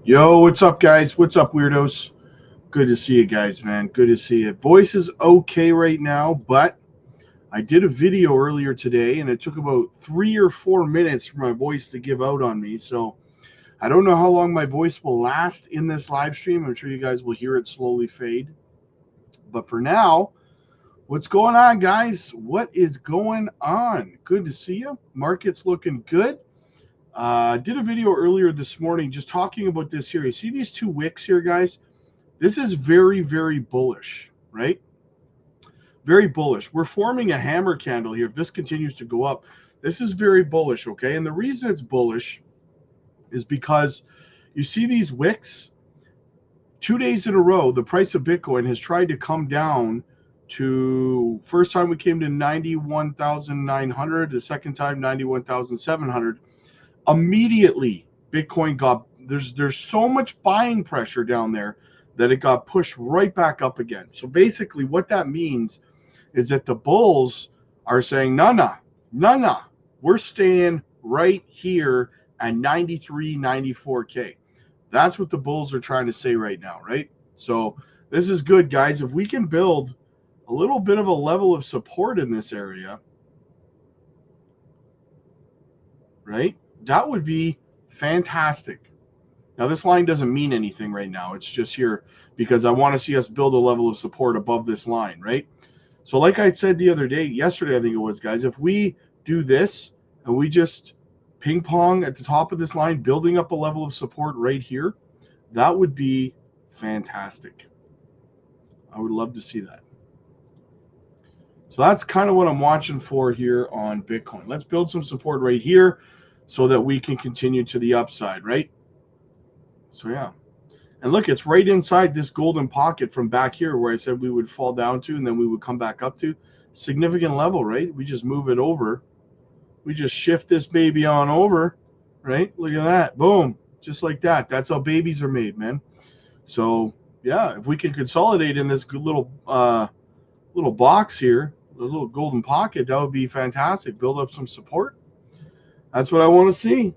Yo, what's up, guys? What's up, weirdos? Good to see you guys, man. Good to see you. Voice is okay right now, but I did a video earlier today, and it took about 3 or 4 minutes for my voice to give out on me. So I don't know how long my voice will last in this live stream. I'm sure you guys will hear it slowly fade. But for now, what's going on, guys? What is going on? Good to see you. Market's looking good. Did a video earlier this morning just talking about this here. You see these two wicks here, guys? This is very, very bullish, right? Very bullish. We're forming a hammer candle here. If this continues to go up, this is very bullish, okay? And the reason it's bullish is because you see these wicks. 2 days in a row, the price of Bitcoin has tried to come down to, first time we came to 91,900, the second time 91,700. Immediately, Bitcoin there's so much buying pressure down there that it got pushed right back up again. So basically what that means is that the bulls are saying, no, we're staying right here at 93, 94K. That's what the bulls are trying to say right now, right? So this is good, guys. If we can build a little bit of a level of support in this area, right, that would be fantastic. Now, this line doesn't mean anything right now. It's just here because I want to see us build a level of support above this line, right? So like I said the other day, yesterday I think it was, guys, if we do this and we just ping pong at the top of this line, building up a level of support right here, that would be fantastic. I would love to see that. So that's kind of what I'm watching for here on Bitcoin. Let's build some support right here so that we can continue to the upside, right? So yeah. And look, it's right inside this golden pocket from back here where I said we would fall down to and then we would come back up to. Significant level, right? We just move it over. We just shift this baby on over, right? Look at that. Boom. Just like that. That's how babies are made, man. So yeah, if we can consolidate in this good little box here, a little golden pocket, that would be fantastic. Build up some support. That's what I want to see.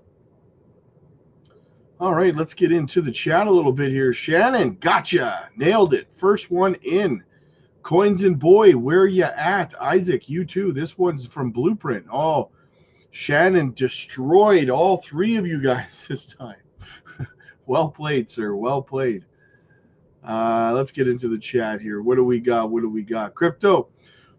All right, let's get into the chat a little bit here. Shannon, gotcha. Nailed it. First one in. Coins and Boy, where you at? Isaac, you too. This one's from Blueprint. Oh, Shannon destroyed all three of you guys this time. Well played, sir. Well played. Let's get into the chat here. What do we got? Crypto.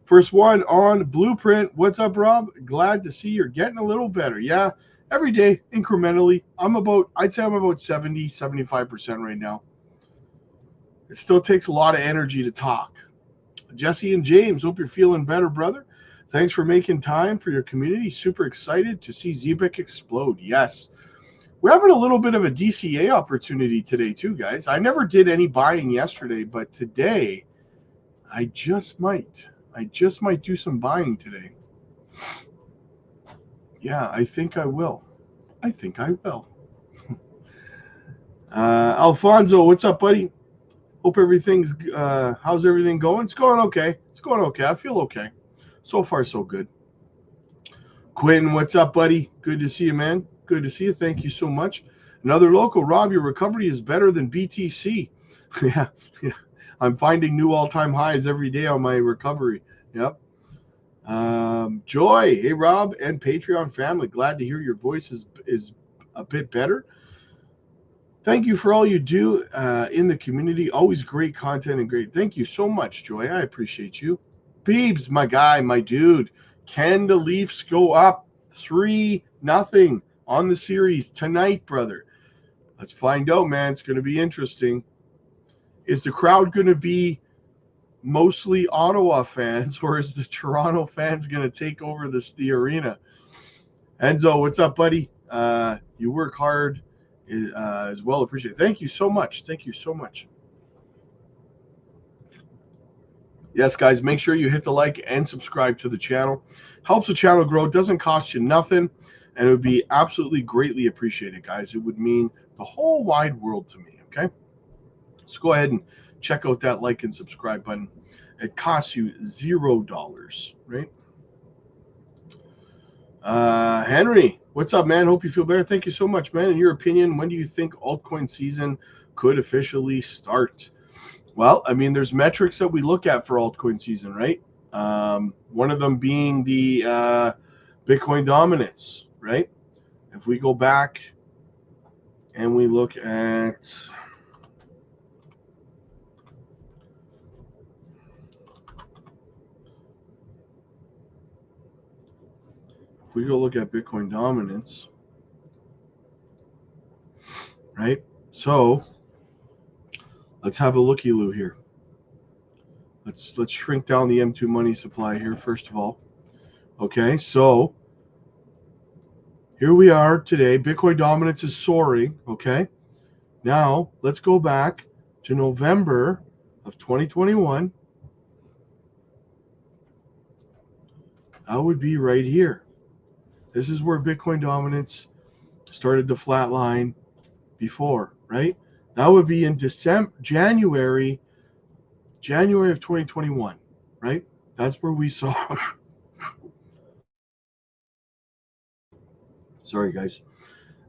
First one on Blueprint. What's up, Rob? Glad to see you're getting a little better. Yeah. Every day, incrementally, I'd say I'm about 70, 75% right now. It still takes a lot of energy to talk. Jesse and James, hope you're feeling better, brother. Thanks for making time for your community. Super excited to see ZBIC explode. Yes. We're having a little bit of a DCA opportunity today too, guys. I never did any buying yesterday, but today I just might do some buying today. Yeah, I think I will. Alfonso, what's up, buddy? Hope everything's, how's everything going? It's going okay. I feel okay. So far, so good. Quinn, what's up, buddy? Good to see you, man. Good to see you. Thank you so much. Another local, Rob, your recovery is better than BTC. yeah. I'm finding new all-time highs every day on my recovery. Yep. Joy, hey Rob and Patreon family, glad to hear your voice is a bit better. Thank you for all you do in the community. Always great content and great. Thank you so much, Joy. I appreciate you. Beebs, my guy, my dude. Can the Leafs go up 3-0 on the series tonight, brother? Let's find out, man. It's going to be interesting. Is the crowd going to be mostly Ottawa fans, or is the Toronto fans going to take over the arena? Enzo, what's up, buddy? You work hard as well. Appreciate it. Thank you so much. Yes, guys, make sure you hit the like and subscribe to the channel. Helps the channel grow. Doesn't cost you nothing, and it would be absolutely greatly appreciated, guys. It would mean the whole wide world to me, okay? So go ahead and check out that like and subscribe button. It costs you $0, right? Henry, what's up, man? Hope you feel better. Thank you so much, man. In your opinion, when do you think altcoin season could officially start? Well, I mean, there's metrics that we look at for altcoin season, right? One of them being the Bitcoin dominance, right? If we go back and we look at Bitcoin dominance, right? So let's have a looky-loo here. Let's shrink down the M2 money supply here first of all. Okay, so here we are today. Bitcoin dominance is soaring. Okay, now let's go back to November of 2021. That would be right here. This is where Bitcoin dominance started to flatline before, right? That would be in January of 2021, right? That's where we saw. Sorry, guys.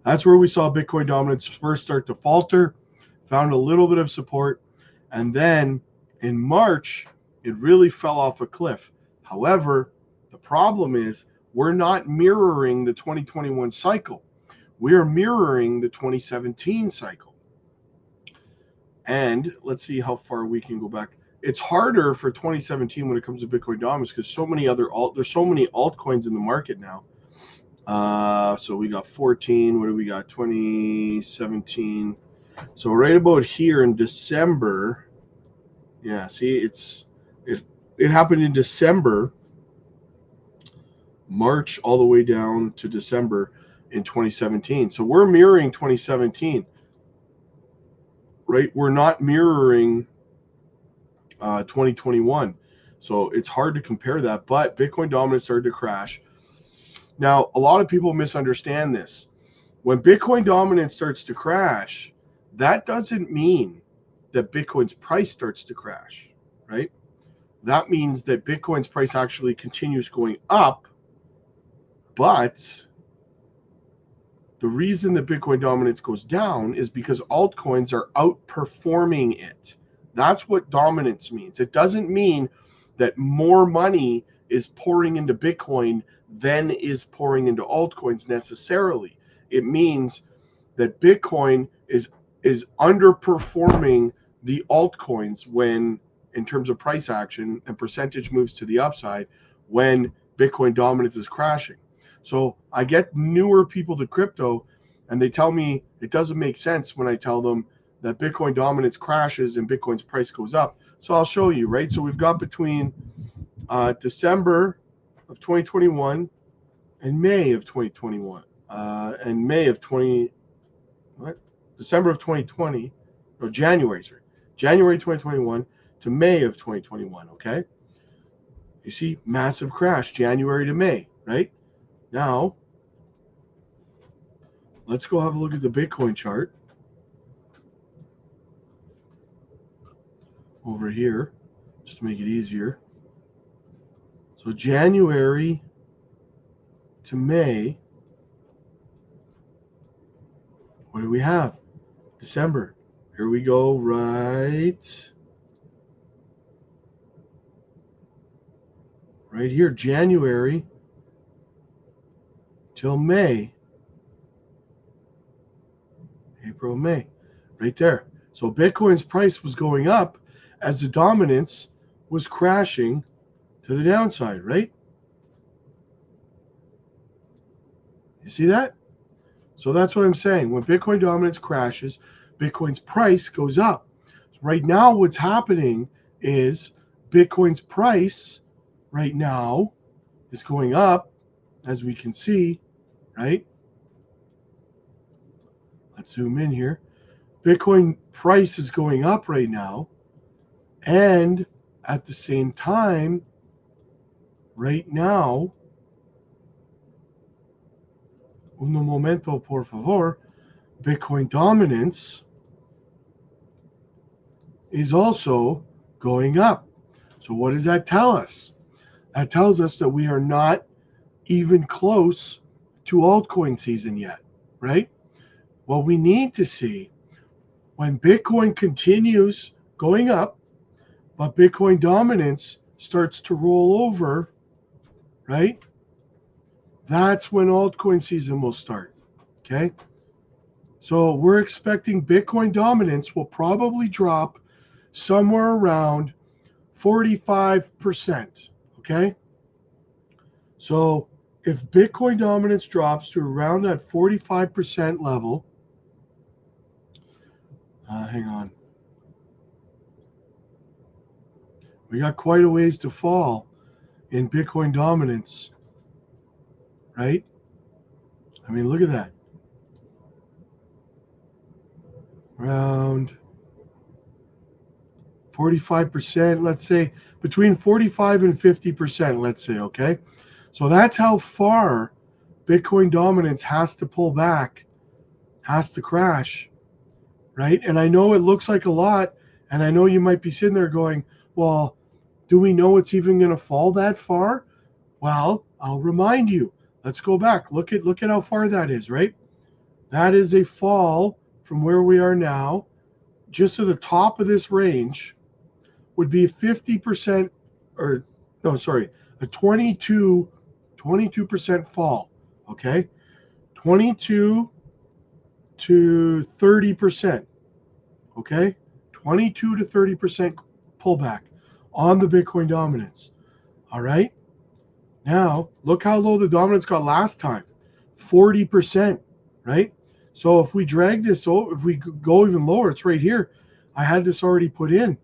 That's where we saw Bitcoin dominance first start to falter, found a little bit of support, and then in March, it really fell off a cliff. However, the problem is we're not mirroring the 2021 cycle. We're mirroring the 2017 cycle. And let's see how far we can go back. It's harder for 2017 when it comes to Bitcoin dominance because there's so many altcoins in the market now. So we got 14. What do we got? 2017. So right about here in December. Yeah, see, it happened in December, March all the way down to December in 2017. So we're mirroring 2017, right? We're not mirroring 2021. So it's hard to compare that, but Bitcoin dominance started to crash. Now, a lot of people misunderstand this. When Bitcoin dominance starts to crash, that doesn't mean that Bitcoin's price starts to crash, right? That means that Bitcoin's price actually continues going up, but the reason that Bitcoin dominance goes down is because altcoins are outperforming it. That's what dominance means. It doesn't mean that more money is pouring into Bitcoin than is pouring into altcoins necessarily. It means that Bitcoin is underperforming the altcoins when, in terms of price action and percentage moves to the upside, when Bitcoin dominance is crashing. So I get newer people to crypto and they tell me it doesn't make sense when I tell them that Bitcoin dominance crashes and Bitcoin's price goes up. So I'll show you, right? So we've got between December of 2021 and May of 2021 and May of 20, what? December of 2020, or January 2021 to May of 2021, okay? You see, massive crash, January to May, right? Now, let's go have a look at the Bitcoin chart over here, just to make it easier. So January to May, what do we have? December. Here we go, right here, January till May. April, May, right there. So Bitcoin's price was going up as the dominance was crashing to the downside, right? You see that? So that's what I'm saying. When Bitcoin dominance crashes, Bitcoin's price goes up. So right now, what's happening is Bitcoin's price right now is going up, as we can see, right? Let's zoom in here. Bitcoin price is going up right now. And at the same time, right now, un momento, por favor, Bitcoin dominance is also going up. So what does that tell us? That tells us that we are not even close to altcoin season yet, right? What we need to see when Bitcoin continues going up, but Bitcoin dominance starts to roll over, right? That's when altcoin season will start, okay? So we're expecting Bitcoin dominance will probably drop somewhere around 45%, okay? So if Bitcoin dominance drops to around that 45% level, hang on. We got quite a ways to fall in Bitcoin dominance, right? I mean, look at that. Around 45%, let's say between 45 and 50%, let's say, okay? So that's how far Bitcoin dominance has to pull back, has to crash, right? And I know it looks like a lot, and I know you might be sitting there going, well, do we know it's even going to fall that far? Well, I'll remind you. Let's go back. Look at how far that is, right? That is a fall from where we are now, just to the top of this range would be 50%, or no, sorry, a 22% fall, okay? 22 to 30%, okay? 22 to 30% pullback on the Bitcoin dominance, all right? Now, look how low the dominance got last time, 40%, right? So if we drag this, if we go even lower, it's right here. I had this already put in.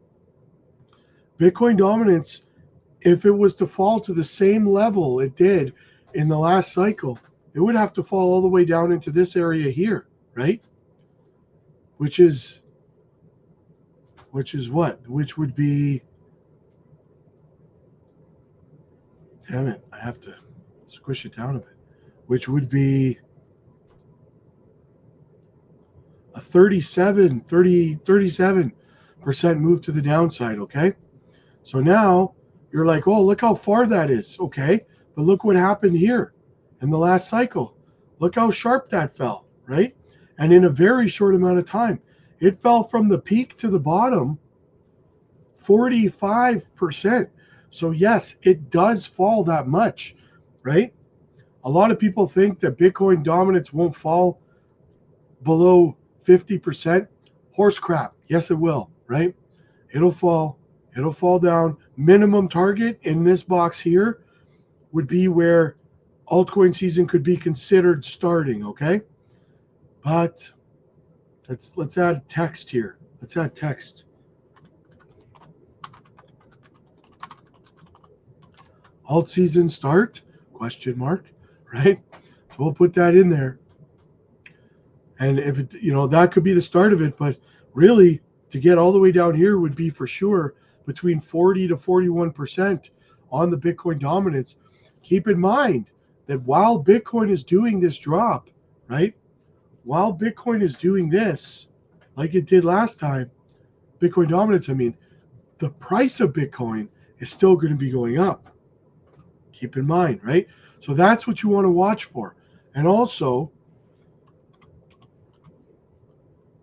Bitcoin dominance, if it was to fall to the same level it did in the last cycle, it would have to fall all the way down into this area here, right? Which is what? Which would be, damn it, I have to squish it down a bit. Which would be a 37% move to the downside, okay? So now you're like, oh, look how far that is, okay? But look what happened here in the last cycle. Look how sharp that fell, right? And in a very short amount of time, it fell from the peak to the bottom 45%. So yes, it does fall that much, right? A lot of people think that Bitcoin dominance won't fall below 50%. Horse crap. Yes, it will, right? It'll fall down. Minimum target in this box here would be where altcoin season could be considered starting, okay? But let's add text here. Let's add text. Alt season start? Question mark, right? So we'll put that in there. And if it, that could be the start of it, but really to get all the way down here would be for sure between 40 to 41% on the Bitcoin dominance. Keep in mind that while Bitcoin is doing this drop, right? While Bitcoin is doing this, like it did last time, Bitcoin dominance, I mean, the price of Bitcoin is still going to be going up. Keep in mind, right? So that's what you want to watch for. And also,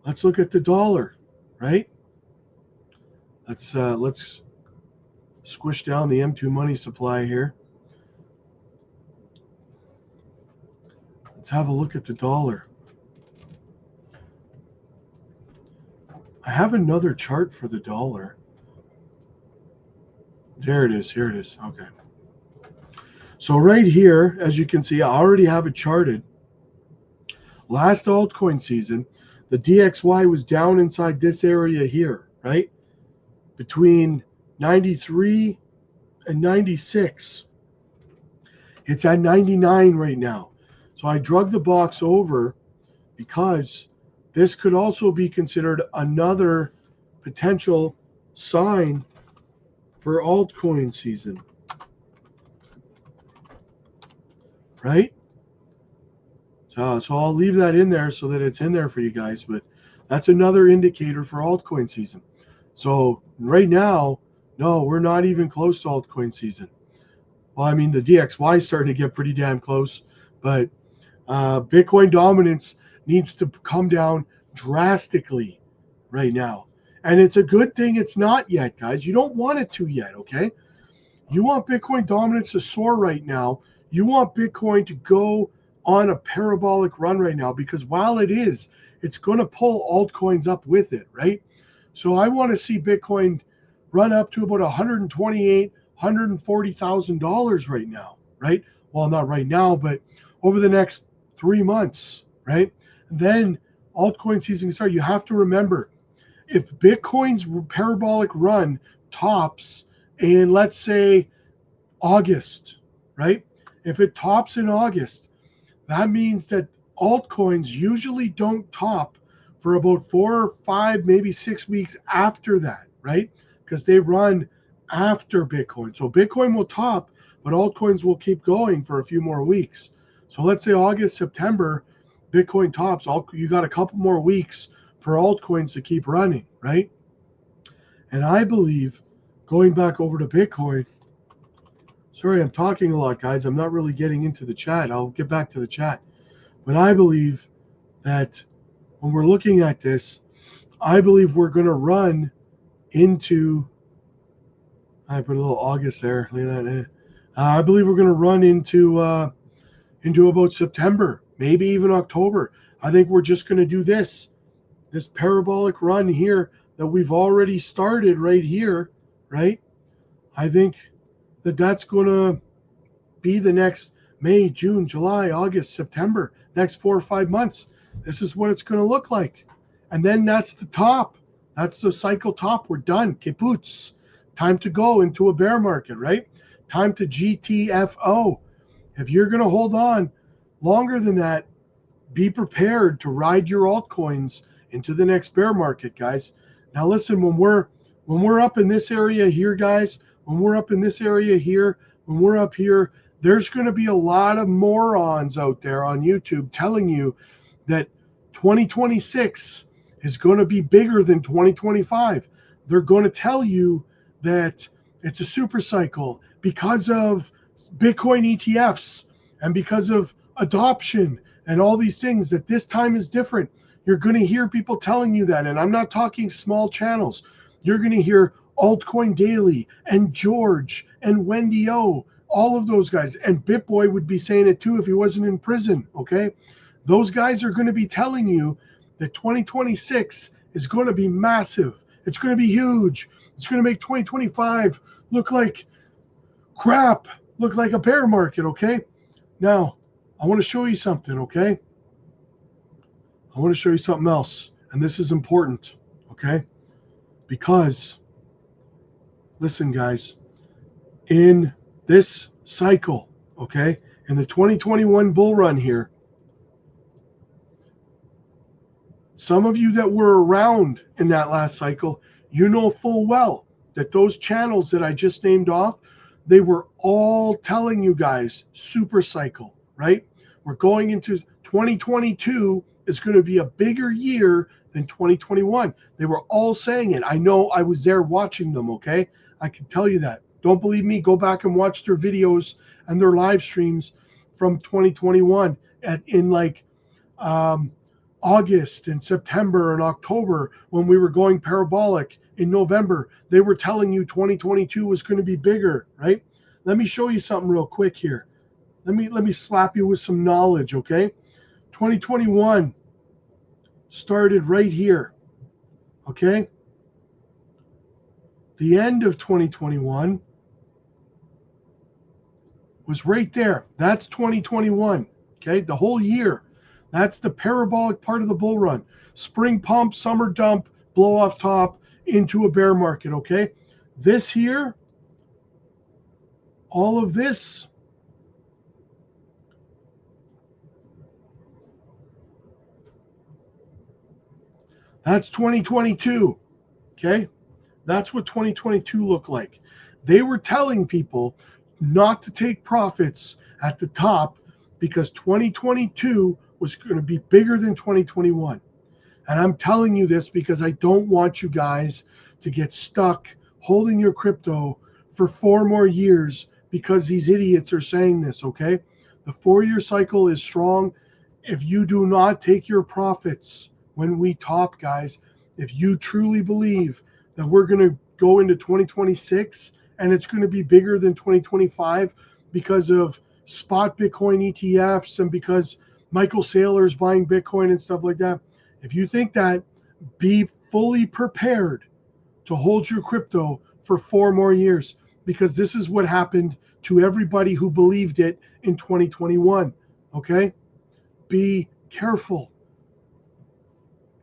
let's look at the dollar, right? Let's squish down the M2 money supply here. Let's have a look at the dollar. I have another chart for the dollar. There it is. Here it is. Okay. So right here, as you can see, I already have it charted. Last altcoin season, the DXY was down inside this area here, right? Between 93 and 96. It's at 99 right now. So I drug the box over because this could also be considered another potential sign for altcoin season, right? So I'll leave that in there so that it's in there for you guys, but that's another indicator for altcoin season. So right now, no, we're not even close to altcoin season. Well, I mean, the DXY is starting to get pretty damn close, but Bitcoin dominance needs to come down drastically right now. And it's a good thing it's not yet, guys. You don't want it to yet, okay? You want Bitcoin dominance to soar right now. You want Bitcoin to go on a parabolic run right now, because while it is, it's going to pull altcoins up with it, right? So I want to see Bitcoin run up to about $128,000, $140,000 right now, right? Well, not right now, but over the next 3 months, right? And then altcoin season start. You have to remember, if Bitcoin's parabolic run tops in, let's say, August, right? If it tops in August, that means that altcoins usually don't top for about 4 or 5, maybe 6 weeks after that, right? Because they run after Bitcoin. So Bitcoin will top, but altcoins will keep going for a few more weeks. So let's say August, September, Bitcoin tops. You got a couple more weeks for altcoins to keep running, right? And I believe, going back over to Bitcoin, sorry, I'm talking a lot, guys. I'm not really getting into the chat. I'll get back to the chat. But I believe that when we're looking at this, I believe we're going to run into, I put a little August there. Look at that. I believe we're going to run into about September, maybe even October. I think we're just going to do this parabolic run here that we've already started right here, right? I think that's going to be the next May, June, July, August, September, next 4 or 5 months. This is what it's going to look like. And then that's the top. That's the cycle top. We're done. Kaputz. Time to go into a bear market, right? Time to GTFO. If you're going to hold on longer than that, be prepared to ride your altcoins into the next bear market, guys. Now listen, when we're up in this area here, guys, when we're up in this area here, when we're up here, there's going to be a lot of morons out there on YouTube telling you that 2026 is going to be bigger than 2025. They're going to tell you that it's a super cycle because of Bitcoin ETFs and because of adoption and all these things, that this time is different. You're going to hear people telling you that, and I'm not talking small channels. You're going to hear Altcoin Daily and George and Wendy O, all of those guys, and BitBoy would be saying it too if he wasn't in prison, okay? Those guys are going to be telling you that 2026 is going to be massive. It's going to be huge. It's going to make 2025 look like crap, look like a bear market, okay? Now, I want to show you something, okay? I want to show you something else, and this is important, okay? Because, listen, guys, in this cycle, okay, in the 2021 bull run here, some of you that were around in that last cycle, you know full well that those channels that I just named off, they were all telling you guys super cycle, right? We're going into 2022 is going to be a bigger year than 2021. They were all saying it. I know, I was there watching them, okay? I can tell you that. Don't believe me? Go back and watch their videos and their live streams from 2021 in like August and September and October, when we were going parabolic in November. They were telling you 2022 was going to be bigger, right? Let me show you something real quick here. Let me slap you with some knowledge, okay? 2021 started right here, okay? The end of 2021 was right there. That's 2021, okay? The whole year. That's the parabolic part of the bull run. Spring pump, summer dump, blow off top into a bear market, okay? This here, all of this, that's 2022, okay? That's what 2022 looked like. They were telling people not to take profits at the top because 2022 was going to be bigger than 2021. And I'm telling you this because I don't want you guys to get stuck holding your crypto for 4 more years because these idiots are saying this, okay? The 4-year cycle is strong. If you do not take your profits when we top, guys, if you truly believe that we're going to go into 2026 and it's going to be bigger than 2025 because of spot Bitcoin ETFs and because Michael Saylor's buying Bitcoin and stuff like that, if you think that, be fully prepared to hold your crypto for 4 more years, because this is what happened to everybody who believed it in 2021, okay? Be careful.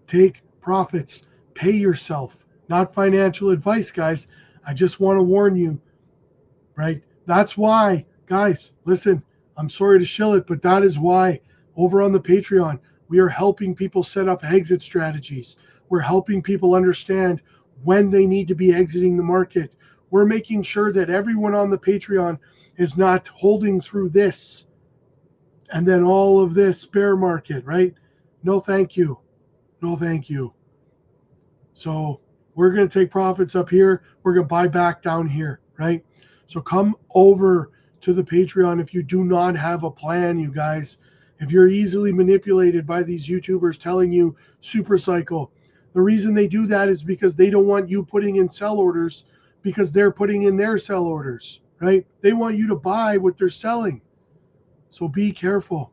Take profits. Pay yourself. Not financial advice, guys. I just want to warn you, right? That's why, guys, listen, I'm sorry to shill it, but that is why over on the Patreon, we are helping people set up exit strategies. We're helping people understand when they need to be exiting the market. We're making sure that everyone on the Patreon is not holding through this and then all of this bear market, right? No, thank you. No, thank you. So we're going to take profits up here. We're going to buy back down here, right? So come over to the Patreon if you do not have a plan, you guys. If you're easily manipulated by these YouTubers telling you super cycle, the reason they do that is because they don't want you putting in sell orders because they're putting in their sell orders, right? They want you to buy what they're selling. So be careful.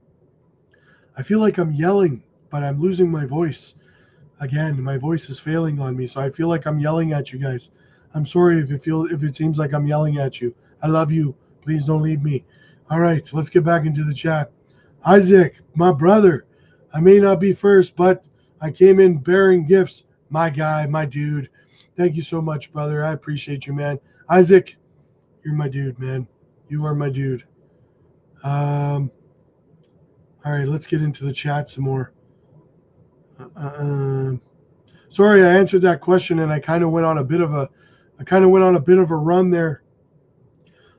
I feel like I'm yelling, but I'm losing my voice. Again, my voice is failing on me, so I feel like I'm yelling at you guys. I'm sorry if it seems like I'm yelling at you. I love you. Please don't leave me. All right, let's get back into the chat. Isaac, my brother. I may not be first, but I came in bearing gifts. My guy, my dude. Thank you so much, brother. I appreciate you, man. Isaac, you're my dude, man. You are my dude. All right, let's get into the chat some more. Sorry, I answered that question and I kind of went on a bit of a run there.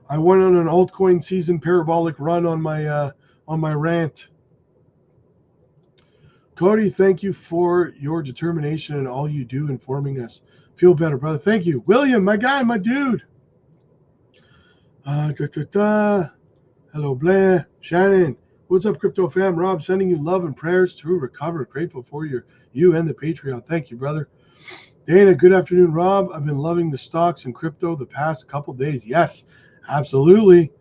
I went on an altcoin season parabolic run on my rant. Cody, thank you for your determination and all you do informing us. Feel better, brother. Thank you. William, my guy, my dude. Hello, Blair. Shannon. What's up, Crypto Fam? Rob, sending you love and prayers to recover. Grateful for you and the Patreon. Thank you, brother. Dana, good afternoon, Rob. I've been loving the stocks and crypto the past couple days. Yes, absolutely.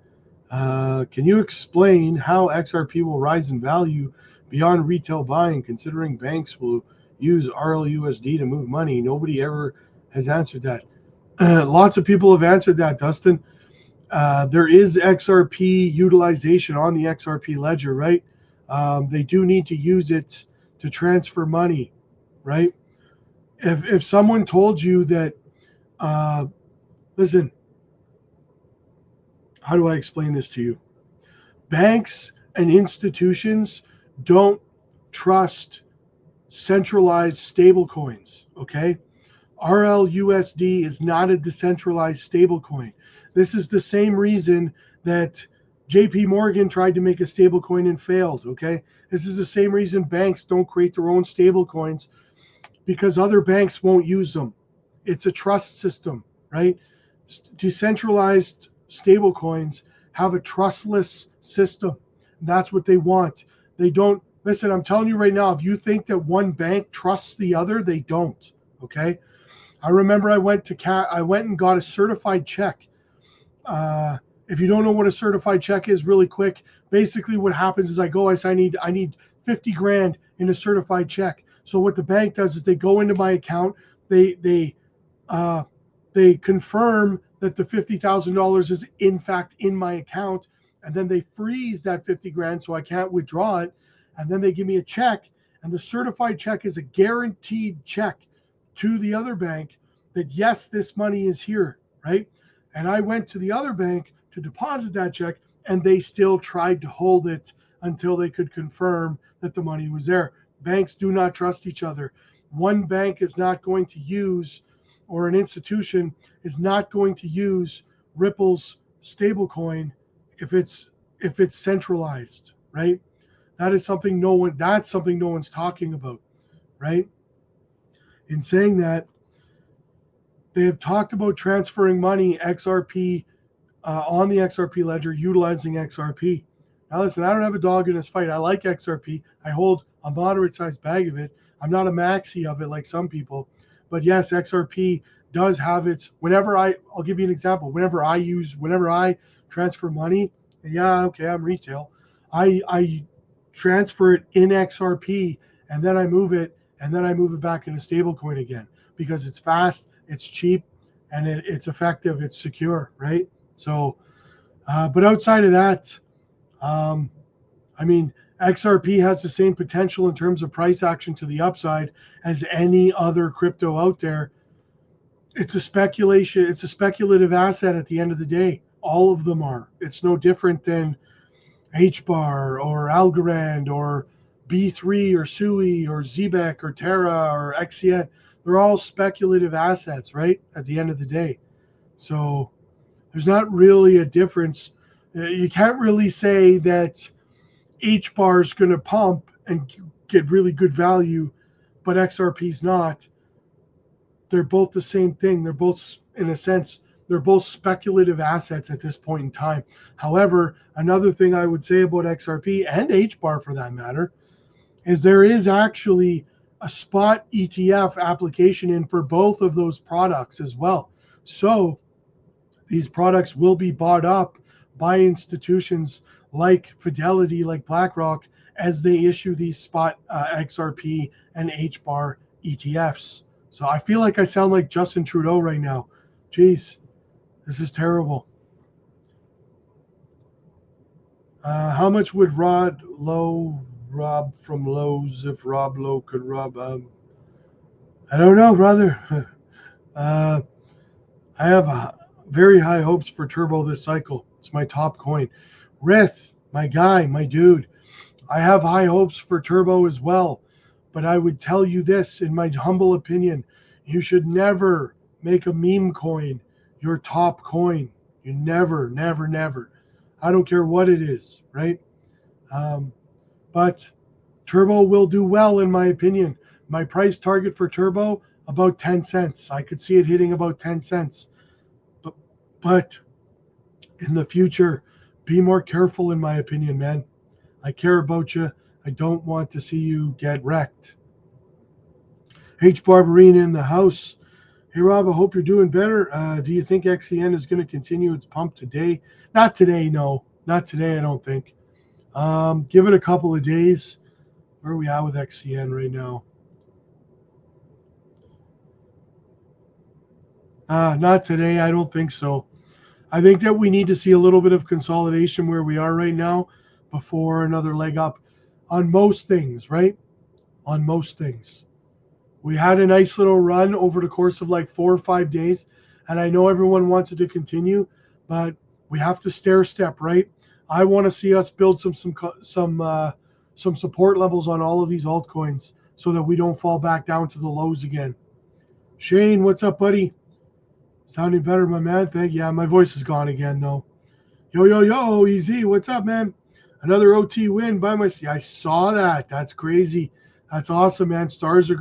Can you explain how XRP will rise in value beyond retail buying, considering banks will use RLUSD to move money? Nobody ever has answered that. Lots of people have answered that, Dustin. There is XRP utilization on the XRP ledger, right? They do need to use it to transfer money, right? If someone told you that, listen, how do I explain this to you? Banks and institutions don't trust centralized stablecoins, okay? RLUSD is not a decentralized stablecoin. This is the same reason that JP Morgan tried to make a stablecoin and failed, okay? This is the same reason banks don't create their own stablecoins, because other banks won't use them. It's a trust system, right? Decentralized stablecoins have a trustless system. That's what they want. They don't, listen, I'm telling you right now, if you think that one bank trusts the other, they don't, okay? I remember I went and got a certified check. If you don't know what a certified check is, really quick, basically what happens is I say I need 50 grand in a certified check. So what the bank does is they go into my account, they confirm that the $50,000 is in fact in my account, and then they freeze that 50 grand so I can't withdraw it, and then they give me a check, and the certified check is a guaranteed check to the other bank that yes, this money is here, right? And I went to the other bank to deposit that check, and they still tried to hold it until they could confirm that the money was there. Banks do not trust each other. One bank is not going to use, or an institution is not going to use Ripple's stablecoin if it's centralized, right? That's something no one's talking about, right? In saying that, they have talked about transferring money XRP on the XRP ledger utilizing XRP. Now, listen, I don't have a dog in this fight. I like XRP. I hold a moderate sized bag of it. I'm not a maxi of it like some people. But yes, XRP does have its, I'll give you an example. Whenever I transfer money, yeah, okay, I'm retail. I transfer it in XRP and then I move it back into stablecoin again because it's fast, it's cheap, and it's effective, it's secure, right? So, but outside of that, I mean, XRP has the same potential in terms of price action to the upside as any other crypto out there. It's a speculative asset at the end of the day. All of them are. It's no different than HBAR or Algorand or B3 or SUI or ZBEC or Terra or XCN. They're all speculative assets, right? At the end of the day. So there's not really a difference. You can't really say that HBAR is going to pump and get really good value, but XRP's not. They're both the same thing. They're both, in a sense, they're both speculative assets at this point in time. However, another thing I would say about XRP and HBAR for that matter is there is actually a spot ETF application in for both of those products as well. So these products will be bought up by institutions like Fidelity, like BlackRock, as they issue these spot XRP and HBAR ETFs. So I feel like I sound like Justin Trudeau right now. Jeez, this is terrible. How much would Rod Lowe rob from Lowe's if Rob Lowe could rob? I don't know, brother. I have very high hopes for Turbo this cycle. It's my top coin. Rith, my guy, my dude. I have high hopes for Turbo as well. But I would tell you this, in my humble opinion, you should never make a meme coin your top coin. You never, never, never. I don't care what it is, right? But Turbo will do well, in my opinion. My price target for Turbo, about 10 cents. I could see it hitting about 10 cents. But in the future, be more careful, in my opinion, man. I care about you. I don't want to see you get wrecked. H. Barbarina in the house. Hey, Rob, I hope you're doing better. Do you think XEN is going to continue its pump today? Not today, no. Not today, I don't think. Give it a couple of days. Where are we at with XEN right now? Not today, I don't think so. I think that we need to see a little bit of consolidation where we are right now before another leg up on most things, right? On most things. We had a nice little run over the course of like 4 or 5 days, and I know everyone wants it to continue, but we have to stair step, right? I want to see us build some support levels on all of these altcoins so that we don't fall back down to the lows again. Shane, what's up, buddy? Sounding better, my man. Thank you. Yeah, my voice is gone again, though. Yo, EZ, what's up, man? Another OT win by my... I saw that. That's crazy. That's awesome, man. Stars are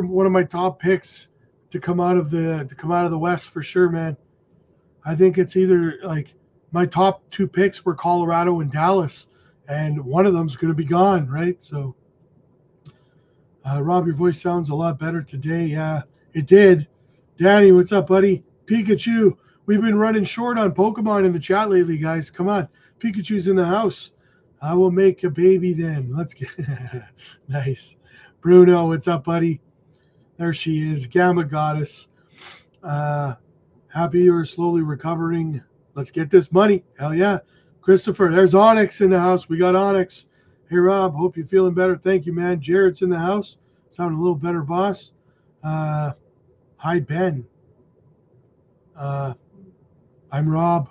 one of my top picks to come out of the West for sure, man. I think it's either like my top 2 picks were Colorado and Dallas, and one of them's going to be gone, right? So, Rob, your voice sounds a lot better today. Yeah, it did. Danny, what's up, buddy? Pikachu, we've been running short on Pokemon in the chat lately, guys. Come on, Pikachu's in the house. I will make a baby then. Let's get nice. Bruno, what's up, buddy? There she is, Gamma Goddess. Happy you're slowly recovering. Let's get this money. Hell yeah. Christopher, there's Onyx in the house. We got Onyx. Hey, Rob, hope you're feeling better. Thank you, man. Jared's in the house. Sound a little better, boss. Hi, Ben. I'm Rob.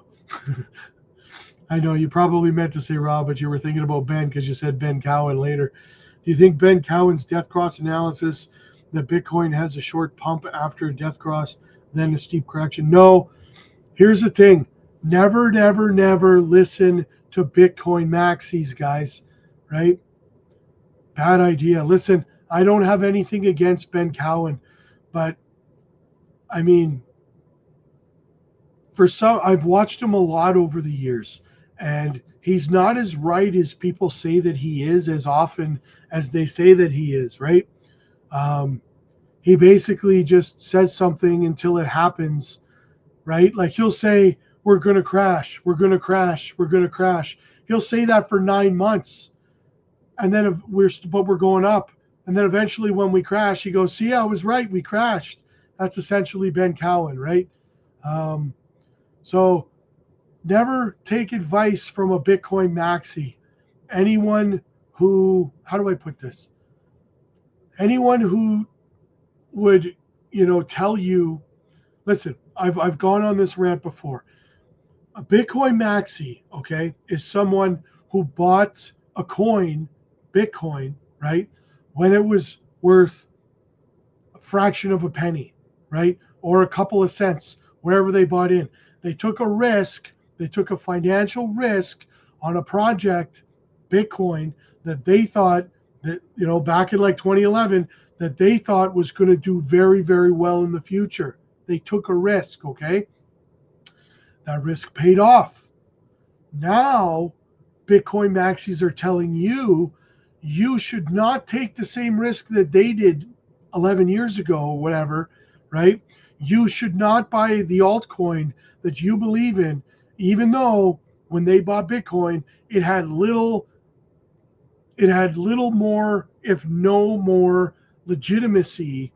I know you probably meant to say Rob, but you were thinking about Ben because you said Ben Cowan later. Do you think Ben Cowan's death cross analysis that Bitcoin has a short pump after a death cross, then a steep correction? No. Here's the thing. Never, never, never listen to Bitcoin maxis, guys, right? Bad idea. Listen, I don't have anything against Ben Cowan, but I mean, for some, I've watched him a lot over the years, and he's not as right as people say that he is as often as they say that he is, right? He basically just says something until it happens, right? Like he'll say, we're going to crash, we're going to crash, we're going to crash. He'll say that for 9 months, and then we're going up. And then eventually when we crash, he goes, see, I was right, we crashed. That's essentially Ben Cowan, right? So never take advice from a Bitcoin maxi. Anyone who, how do I put this? Anyone who would, tell you, listen, I've gone on this rant before. A Bitcoin maxi, okay, is someone who bought a coin, Bitcoin, right, when it was worth a fraction of a penny, right, or a couple of cents, wherever they bought in. They took a risk. They took a financial risk on a project, Bitcoin, that they thought that, back in like 2011, that they thought was going to do very, very well in the future. They took a risk, okay? That risk paid off. Now, Bitcoin maxis are telling you, you should not take the same risk that they did 11 years ago or whatever, right? You should not buy the altcoin that you believe in, even though when they bought Bitcoin, it had little more, if no more, legitimacy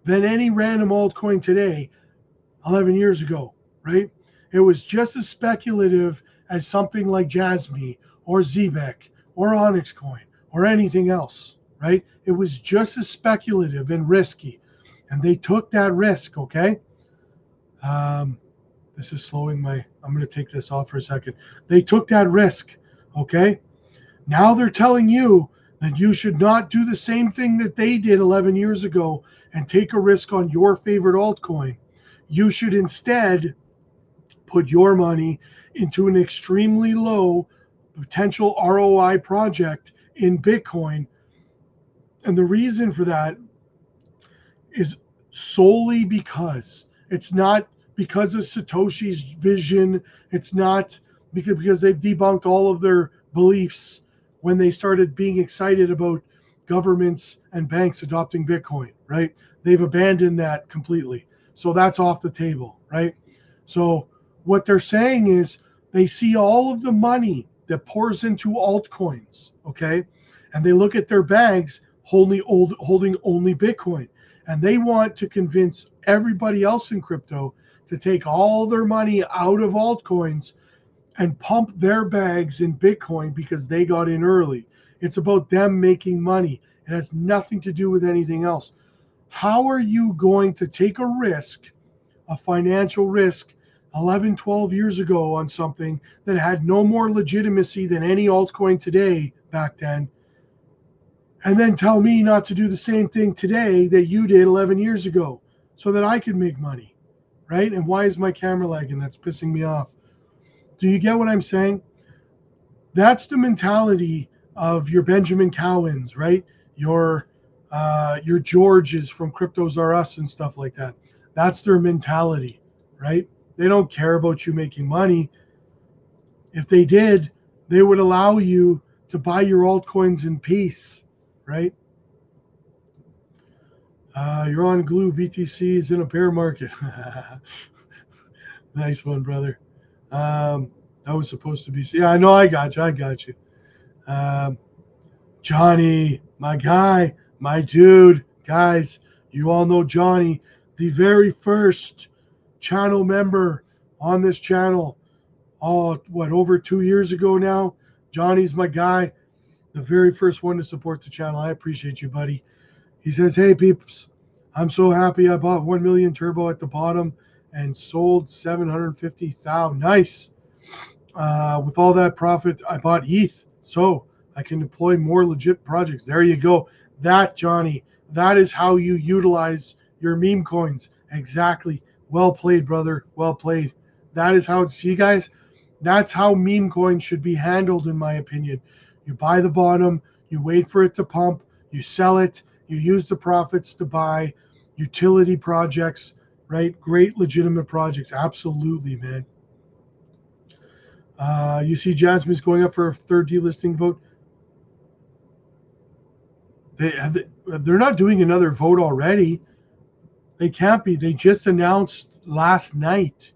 than any random altcoin today 11 years ago, right? It was just as speculative as something like Jasmy or Zbeck or Onyx Coin or anything else, right? It was just as speculative and risky. And they took that risk, okay? This is slowing I'm going to take this off for a second. They took that risk, okay? Now they're telling you that you should not do the same thing that they did 11 years ago and take a risk on your favorite altcoin. You should instead put your money into an extremely low potential ROI project in Bitcoin. And the reason for that is solely because it's not because of Satoshi's vision. It's not because they've debunked all of their beliefs when they started being excited about governments and banks adopting Bitcoin, right? They've abandoned that completely. So that's off the table, right? So what they're saying is they see all of the money that pours into altcoins, okay? And they look at their bags holding only Bitcoin. And they want to convince everybody else in crypto to take all their money out of altcoins and pump their bags in Bitcoin because they got in early. It's about them making money. It has nothing to do with anything else. How are you going to take a risk, a financial risk, 11, 12 years ago on something that had no more legitimacy than any altcoin today back then, and then tell me not to do the same thing today that you did 11 years ago so that I could make money, right? And why is my camera lagging? That's pissing me off. Do you get what I'm saying? That's the mentality of your Benjamin Cowans, right? Your Georges from Cryptos R Us and stuff like that. That's their mentality, right? They don't care about you making money. If they did, they would allow you to buy your altcoins in peace, right? You're on glue. BTC is in a bear market. Nice one, brother. That was supposed to be. Yeah, I know. I got you. Johnny, my guy, my dude, guys. You all know Johnny, the very first channel member on this channel. Over 2 years ago now. Johnny's my guy, the very first one to support the channel. I appreciate you, buddy. He says, hey, peeps, I'm so happy I bought 1 million turbo at the bottom and sold 750,000. Nice. With all that profit, I bought ETH, so I can deploy more legit projects. There you go. That, Johnny, that is how you utilize your meme coins. Exactly. Well played, brother. Well played. That is how it's, see, guys, that's how meme coins should be handled, in my opinion. You buy the bottom, you wait for it to pump, you sell it, you use the profits to buy utility projects, right? Great legitimate projects. Absolutely, man. You see Jasmine's going up for a third delisting vote. They're not doing another vote already. They can't be. They just announced last night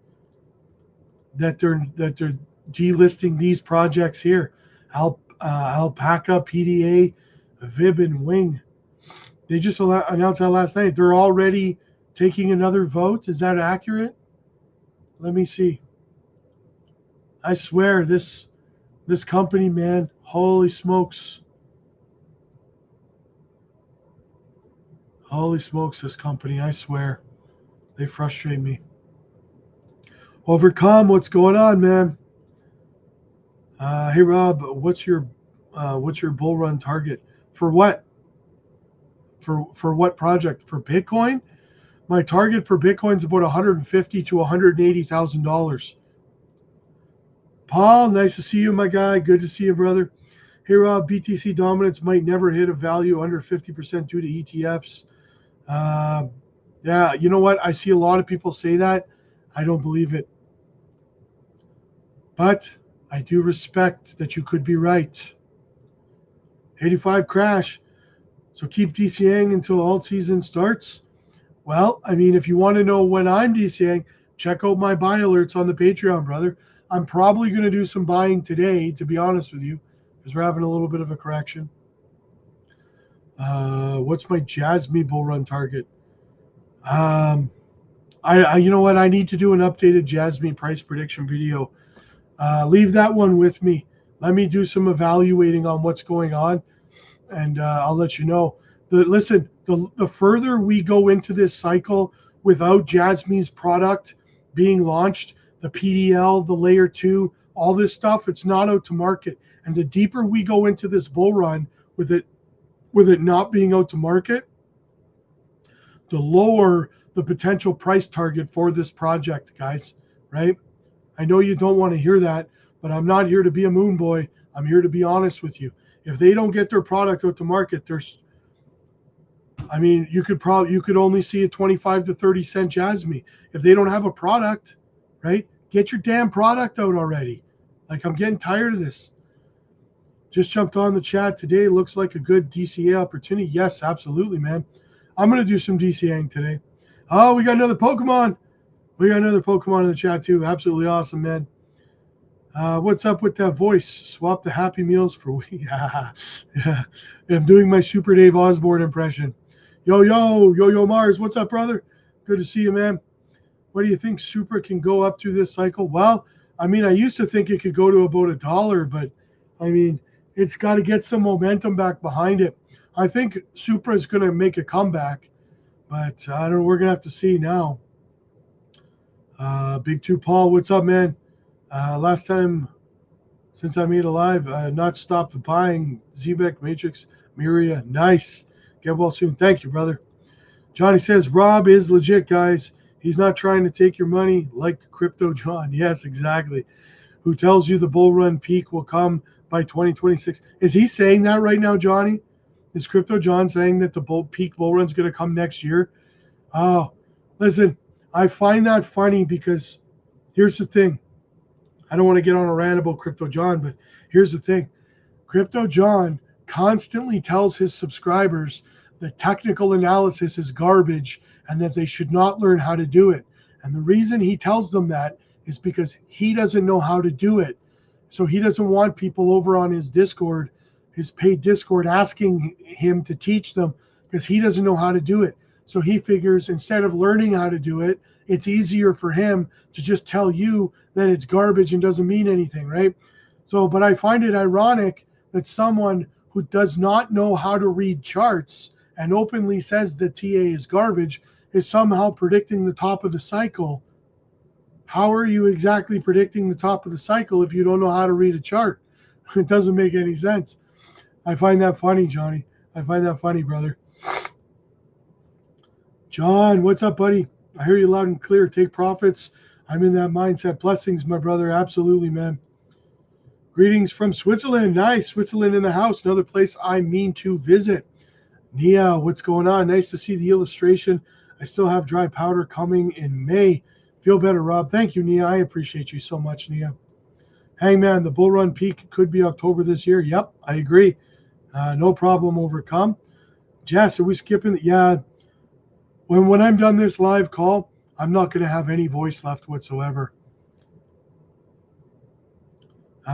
that they're delisting these projects here. Alpaca, PDA, Vib, and Wing. They just announced that last night. They're already taking another vote. Is that accurate? Let me see. I swear this company, man, holy smokes. Holy smokes, this company, I swear. They frustrate me. Overcome, what's going on, man? Hey Rob, what's your bull run target? For what? For what project? For Bitcoin? My target for Bitcoin is about $150,000 to $180,000. Paul, nice to see you, my guy. Good to see you, brother. Hey Rob, BTC dominance might never hit a value under 50% due to ETFs. Yeah, you know what? I see a lot of people say that. I don't believe it. But I do respect that you could be right. 85 crash. So keep DCAing until alt season starts. Well, I mean, if you want to know when I'm DCAing, check out my buy alerts on the Patreon, brother. I'm probably going to do some buying today, to be honest with you, because we're having a little bit of a correction. What's my Jasmine bull run target? You know what? I need to do an updated Jasmine price prediction video. Leave that one with me. Let me do some evaluating on what's going on, and I'll let you know. The further we go into this cycle without Jasmine's product being launched, the PDL, the layer 2, all this stuff, it's not out to market. And the deeper we go into this bull run with it not being out to market, the lower the potential price target for this project, guys, right? I know you don't want to hear that, but I'm not here to be a moon boy. I'm here to be honest with you. If they don't get their product out to market, you could only see a 25 to 30 cent Jasmine. If they don't have a product, right? Get your damn product out already. Like, I'm getting tired of this. Just jumped on the chat today. Looks like a good DCA opportunity. Yes, absolutely, man. I'm going to do some DCAing today. Oh, we got another Pokemon. We got another Pokemon in the chat too. Absolutely awesome, man. What's up with that voice? Swap the Happy Meals for weed. Yeah. I'm doing my Super Dave Osborne impression. Yo Mars. What's up, brother? Good to see you, man. What do you think Super can go up to this cycle? Well, I mean, I used to think it could go to about $1, but I mean, it's got to get some momentum back behind it. I think Supra is going to make a comeback, but I don't know. We're going to have to see now. Big Two Paul, what's up, man? Last time since I made a live, not stopped buying Zebek, Matrix, Miria. Nice. Get well soon. Thank you, brother. Johnny says, Rob is legit, guys. He's not trying to take your money like Crypto John. Yes, exactly. Who tells you the bull run peak will come by 2026. Is he saying that right now, Johnny? Is Crypto John saying that the peak bull run is going to come next year? Oh, listen, I find that funny because here's the thing. I don't want to get on a rant about Crypto John, but here's the thing. Crypto John constantly tells his subscribers that technical analysis is garbage and that they should not learn how to do it. And the reason he tells them that is because he doesn't know how to do it. So he doesn't want people over on his Discord, his paid Discord, asking him to teach them because he doesn't know how to do it. So he figures instead of learning how to do it, it's easier for him to just tell you that it's garbage and doesn't mean anything, right? So, but I find it ironic that someone who does not know how to read charts and openly says that TA is garbage is somehow predicting the top of the cycle. How are you exactly predicting the top of the cycle if you don't know how to read a chart? It doesn't make any sense. I find that funny, Johnny. I find that funny, brother. John, what's up, buddy? I hear you loud and clear. Take profits. I'm in that mindset. Blessings, my brother. Absolutely, man. Greetings from Switzerland. Nice. Switzerland in the house. Another place I mean to visit. Nia, what's going on? Nice to see the illustration I still have dry powder coming in May. Feel better, Rob. Thank you, Nia. I appreciate you so much, Nia. Hangman, the bull run peak could be October this year. Yep, I agree. No problem overcome. Jess, are we skipping? Yeah. When I'm done this live call, I'm not going to have any voice left whatsoever.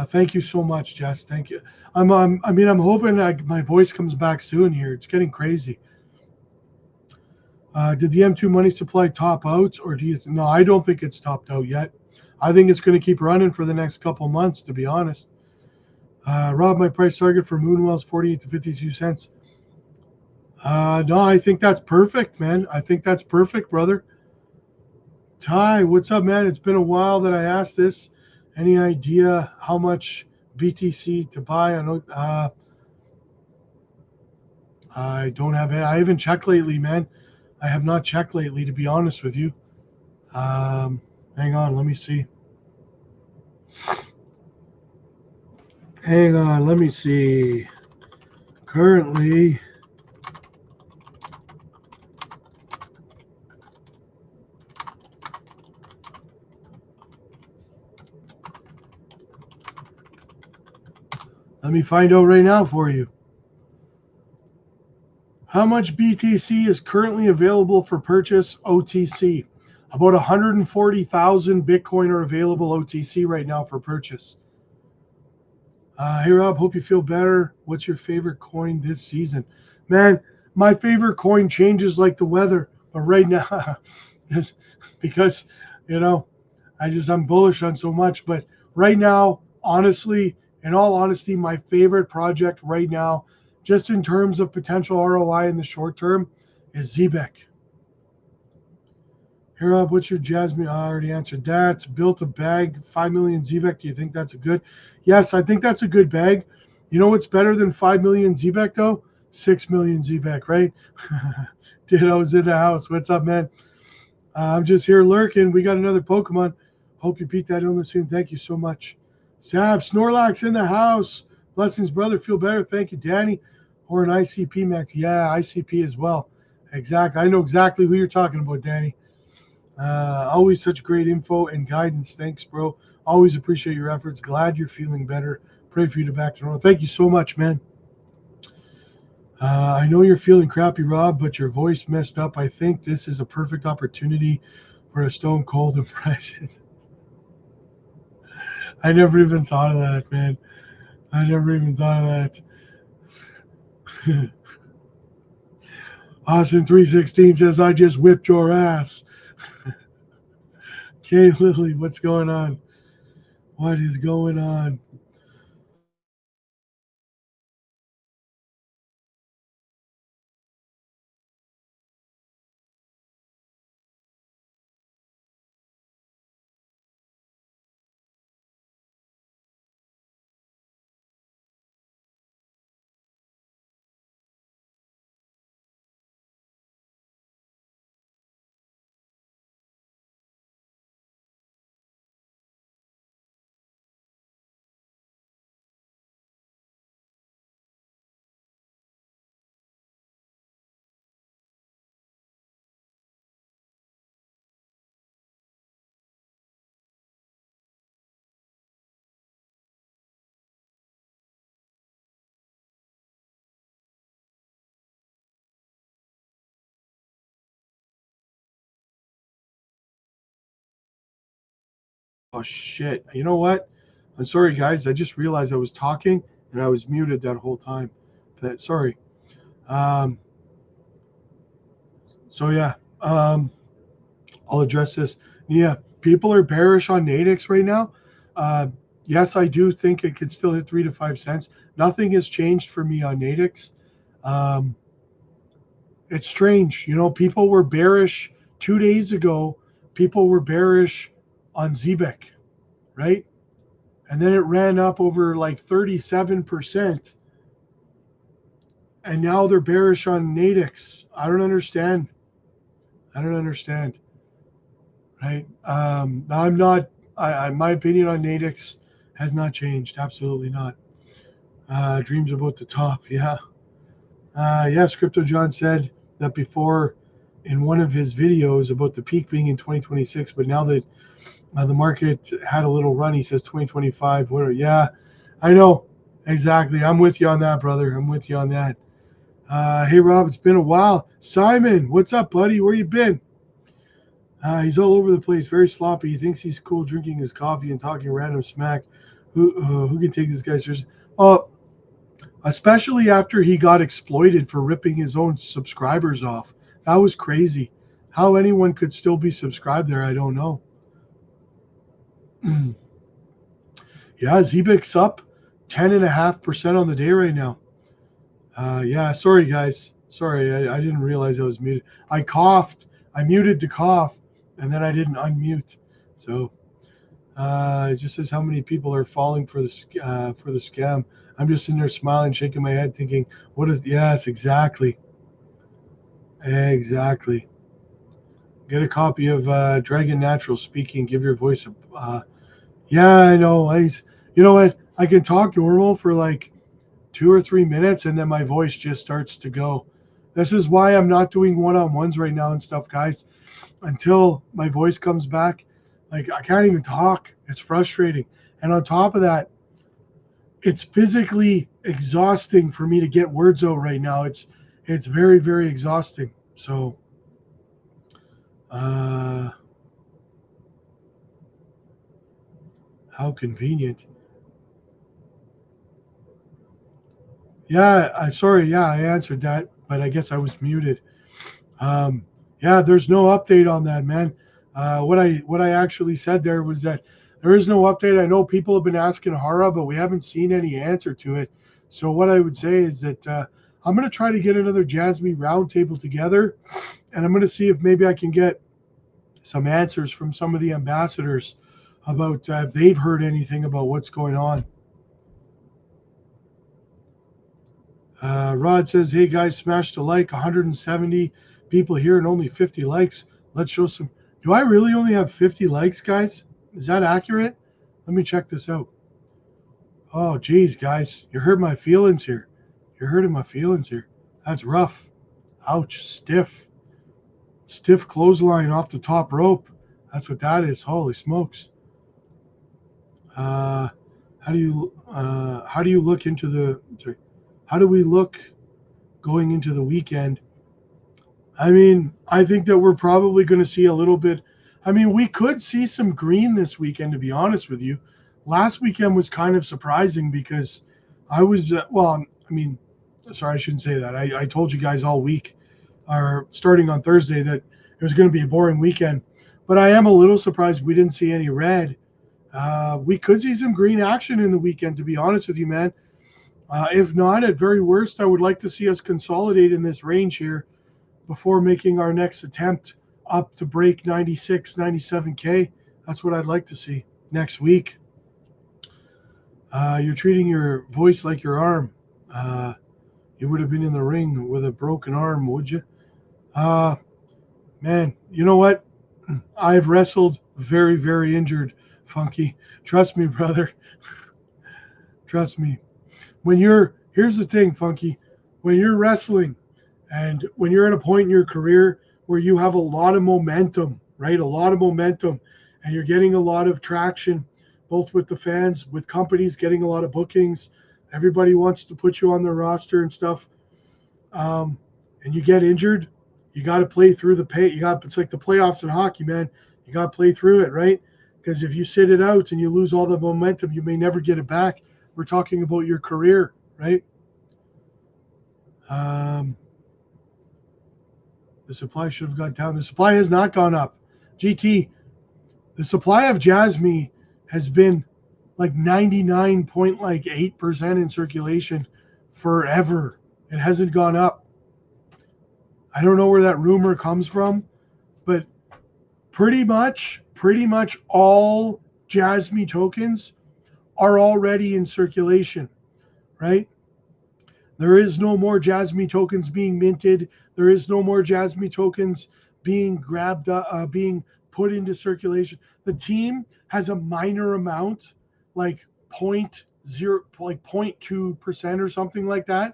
Thank you so much, Jess. Thank you. I'm hoping my voice comes back soon here. It's getting crazy. Did the M2 money supply top out, or do you? No, I don't think it's topped out yet. I think it's going to keep running for the next couple months, to be honest. Rob, my price target for Moonwell is 48 to 52 cents. No, I think that's perfect, man. I think that's perfect, brother. Ty, what's up, man? It's been a while that I asked this. Any idea how much BTC to buy? I don't have it. I haven't checked lately, man. I have not checked lately, to be honest with you. Hang on, let me see. Hang on, let me see. Currently, let me find out right now for you. How much BTC is currently available for purchase OTC? About 140,000 Bitcoin are available OTC right now for purchase. Hey, Rob, hope you feel better. What's your favorite coin this season? Man, my favorite coin changes like the weather. But right now, because, I'm bullish on so much. But right now, honestly, in all honesty, my favorite project right now, just in terms of potential ROI in the short term, is ZBEC. Hey, Rob, what's your Jasmine? I already answered that. Built a bag, 5 million ZBEC. Do you think that's a good? Yes, I think that's a good bag. You know what's better than 5 million ZBEC, though? 6 million ZBEC, right? Ditto's in the house. What's up, man? I'm just here lurking. We got another Pokemon. Hope you beat that illness soon. Thank you so much. Sab, Snorlax in the house. Blessings, brother. Feel better. Thank you, Danny. Or an ICP max. Yeah, ICP as well. Exactly. I know exactly who you're talking about, Danny. Always such great info and guidance. Thanks, bro. Always appreciate your efforts. Glad you're feeling better. Pray for you to back to normal. Thank you so much, man. I know you're feeling crappy, Rob, but your voice messed up. I think this is a perfect opportunity for a stone cold impression. I never even thought of that, man. I never even thought of that. Austin 316 says, I just whipped your ass. Okay, Lily, what's going on? What is going on? Oh, shit. You know what? I'm sorry, guys. I just realized I was talking and I was muted that whole time. Sorry. Um, yeah, I'll address this. Yeah, people are bearish on Nadix right now. Uh, yes, I do think it could still hit 3 to 5 cents. Nothing has changed for me on Nadix. It's strange. People were bearish 2 days ago. People were bearish on ZBEC, right? And then it ran up over like 37%. And now they're bearish on Nadix. I don't understand. Right? I'm not. My opinion on Nadix has not changed. Absolutely not. Dreams about the top. Yeah. Yes, Crypto John said that before in one of his videos about the peak being in 2026, but now that the market had a little run, he says 2025. Yeah, I know. Exactly. I'm with you on that, brother. I'm with you on that. Hey, Rob, it's been a while. Simon, what's up, buddy? Where you been? He's all over the place, very sloppy. He thinks he's cool drinking his coffee and talking random smack. Who can take this guy seriously? Oh, especially after he got exploited for ripping his own subscribers off. That was crazy. How anyone could still be subscribed there, I don't know. Yeah, Zebik's up 10.5% on the day right now. Yeah, sorry guys. Sorry, I didn't realize I was muted. I coughed. I muted to cough, and then I didn't unmute. So it just says how many people are falling for the scam. I'm just sitting there smiling, shaking my head, thinking, "What is?" Yes, exactly, exactly. Get a copy of Dragon Natural Speaking. Give your voice a. Yeah, I know. You know what? I can talk normal for like 2 or 3 minutes, and then my voice just starts to go. This is why I'm not doing one-on-ones right now and stuff, guys. Until my voice comes back, like I can't even talk. It's frustrating. And on top of that, it's physically exhausting for me to get words out right now. It's very, very exhausting. So how convenient. Yeah, sorry, yeah, I answered that, but I guess I was muted. Yeah, there's no update on that, man. What I actually said there was that there is no update. I know people have been asking Hara, but we haven't seen any answer to it. So what I would say is that I'm going to try to get another Jasmine roundtable together, and I'm going to see if maybe I can get some answers from some of the ambassadors about if they've heard anything about what's going on. Rod says, "Hey guys, smash the like. 170 people here and only 50 likes. Let's show some." Do I really only have 50 likes, guys? Is that accurate? Let me check this out. Oh, geez, guys, you hurt my feelings here. You're hurting my feelings here. That's rough. Ouch, stiff clothesline off the top rope. That's what that is. Holy smokes. How do you look into the? Sorry, how do we look going into the weekend? I mean, I think that we're probably going to see a little bit. I mean, we could see some green this weekend, to be honest with you. Last weekend was kind of surprising because I was, I mean, sorry, I shouldn't say that. I told you guys all week, or starting on Thursday, that it was going to be a boring weekend. But I am a little surprised we didn't see any red. We could see some green action in the weekend, to be honest with you, man. If not, at very worst, I would like to see us consolidate in this range here before making our next attempt up to break 96, 97K. That's what I'd like to see next week. You're treating your voice like your arm. You would have been in the ring with a broken arm, would you? Man, you know what? I've wrestled very, very injured, Funky. Trust me, brother. Trust me. Here's the thing, Funky. When you're wrestling, and when you're at a point in your career where you have a lot of momentum, right? A lot of momentum, and you're getting a lot of traction, both with the fans, with companies getting a lot of bookings. Everybody wants to put you on their roster and stuff. And you get injured, you got to play through the pain. It's like the playoffs in hockey, man. You got to play through it, right? Because if you sit it out and you lose all the momentum, you may never get it back. We're talking about your career, right? The supply should have gone down. The supply has not gone up. GT, the supply of Jasmine has been like 99.8% in circulation forever. It hasn't gone up. I don't know where that rumor comes from, but pretty much all Jasmine tokens are already in circulation, right? There is no more Jasmine tokens being minted. There is no more Jasmine tokens being grabbed, being put into circulation. The team has a minor amount, like 0.2% or something like that,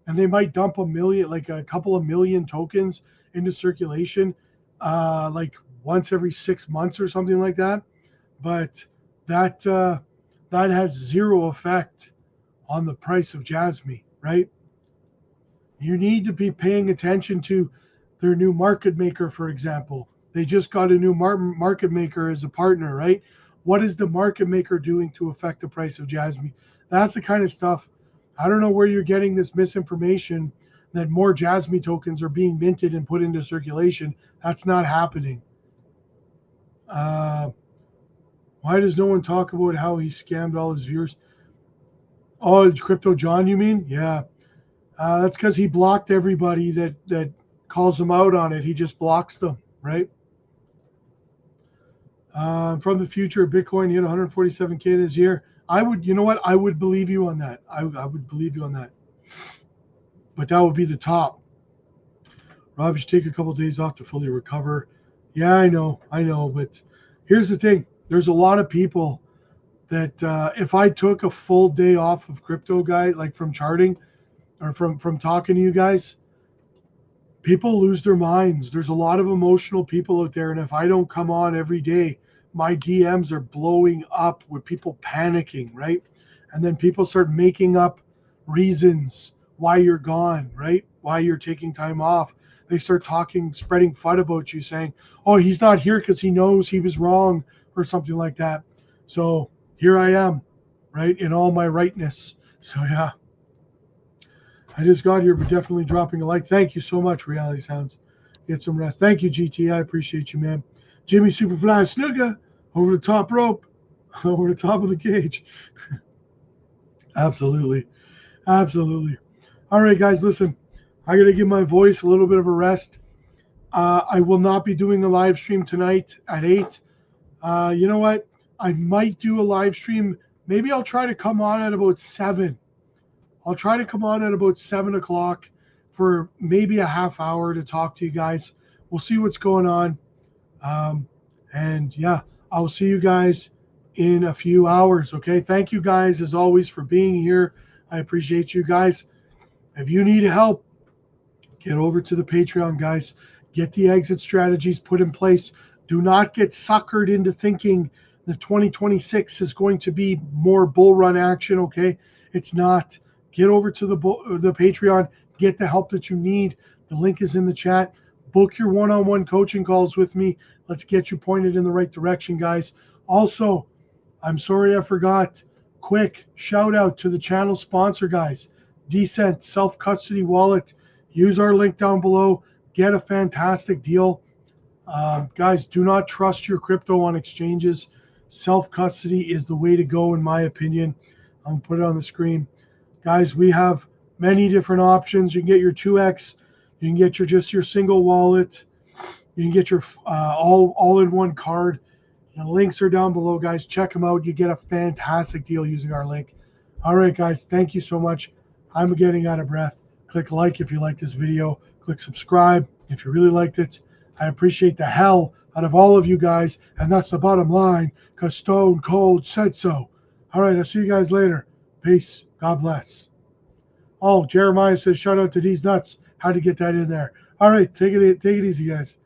and they might dump a million, like a couple of million tokens into circulation like once every 6 months or something like that. But that has zero effect on the price of Jasmine, right? You need to be paying attention to their new market maker, for example. They just got a new market maker as a partner, right? What is the market maker doing to affect the price of Jasmine? That's the kind of stuff. I don't know where you're getting this misinformation that more Jasmine tokens are being minted and put into circulation. That's not happening. Why does no one talk about how he scammed all his viewers? Oh, Crypto John, you mean? Yeah. That's because he blocked everybody that calls him out on it. He just blocks them, right? From the future, Bitcoin hit 147K this year. You know what? I would believe you on that. I would believe you on that. But that would be the top. Rob, you should take a couple of days off to fully recover. Yeah, I know. But here's the thing. There's a lot of people that if I took a full day off of crypto, guys, like from charting or from talking to you guys, people lose their minds. There's a lot of emotional people out there. And if I don't come on every day, my DMs are blowing up with people panicking, right? And then people start making up reasons why you're gone, right? Why you're taking time off. They start spreading FUD about you, saying, oh, he's not here because he knows he was wrong or something like that. So here I am, right, in all my rightness. So yeah, I just got here, but definitely dropping a like. Thank you so much, Reality Sounds. Get some rest. Thank you, GT. I appreciate you, man. Jimmy Superfly Snooker over the top rope, over the top of the cage. Absolutely. All right, guys, listen. I got to give my voice a little bit of a rest. I will not be doing a live stream tonight at 8. You know what? I might do a live stream. Maybe I'll try to come on at about 7. I'll try to come on at about 7 o'clock for maybe a half hour to talk to you guys. We'll see what's going on. And yeah, I'll see you guys in a few hours. Okay. Thank you guys as always for being here. I appreciate you guys. If you need help, get over to the Patreon, guys. Get the exit strategies put in place. Do not get suckered into thinking that 2026 is going to be more bull run action. Okay. It's not. Get over to the Patreon. Get the help that you need. The link is in the chat. Book your one-on-one coaching calls with me. Let's get you pointed in the right direction, guys. Also, I'm sorry I forgot. Quick shout out to the channel sponsor, guys. Decent self-custody wallet. Use our link down below. Get a fantastic deal. Guys, do not trust your crypto on exchanges. Self-custody is the way to go, in my opinion. I'm going to put it on the screen. Guys, we have many different options. You can get your 2x. You can get your single wallet. You can get your all-in-one card. The links are down below, guys. Check them out. You get a fantastic deal using our link. All right, guys. Thank you so much. I'm getting out of breath. Click like if you like this video. Click subscribe if you really liked it. I appreciate the hell out of all of you guys, and that's the bottom line, because Stone Cold said so. All right, I'll see you guys later. Peace. God bless. Oh, Jeremiah says, shout out to these nuts. How to get that in there. All right, take it easy, guys.